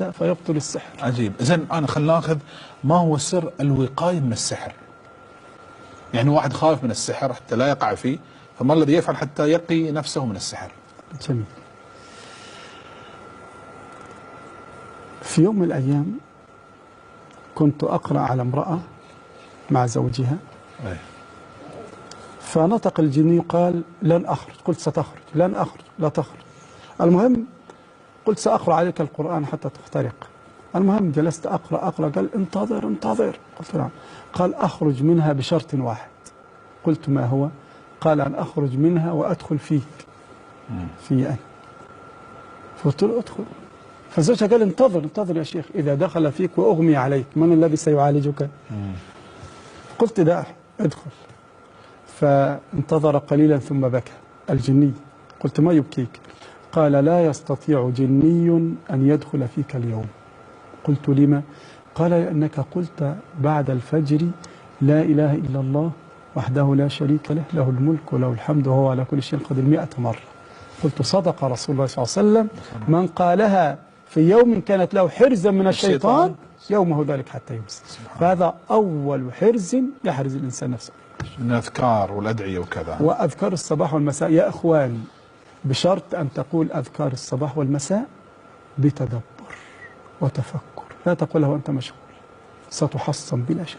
فيبطل السحر. عجيب. إذن أنا خلينا ناخذ ما هو سر الوقاية من السحر؟ يعني واحد خايف من السحر حتى لا يقع فيه، فما الذي يفعل حتى يقي نفسه من السحر؟ جميل. في يوم من الأيام كنت أقرأ على امرأة مع زوجها، فنطق الجني قال لن أخرج. قلت ستخرج. لن أخرج. لا تخرج. المهم قلت سأقرأ عليك القرآن حتى تخترق. المهم جلست أقرأ قال انتظر انتظر. قلت نعم. قال أخرج منها بشرط واحد. قلت ما هو؟ قال أن أخرج منها وأدخل فيك في أنا. فقلت له أدخل. فزوجها قال انتظر انتظر يا شيخ، إذا دخل فيك وأغمي عليك من الذي سيعالجك؟ قلت دع ادخل. فانتظر قليلا ثم بكى الجني. قلت ما يبكيك؟ قال لا يستطيع جني أن يدخل فيك اليوم. قلت لما؟ قال لأنك قلت بعد الفجر لا إله إلا الله وحده لا شريك له، له الملك وله الحمد وهو على كل شيء قدير 100 مرة. قلت صدق رسول الله صلى الله عليه وسلم، من قالها في يوم كانت له حرزا من الشيطان يومه ذلك حتى يمسي. فهذا أول حرز يحرز الإنسان نفسه من الأذكار والأدعية وكذا، وأذكار الصباح والمساء. يا أخواني بشرط أن تقول أذكار الصباح والمساء بتدبر وتفكر، لا تقولها وأنت مشغول، ستحصن بلا شك.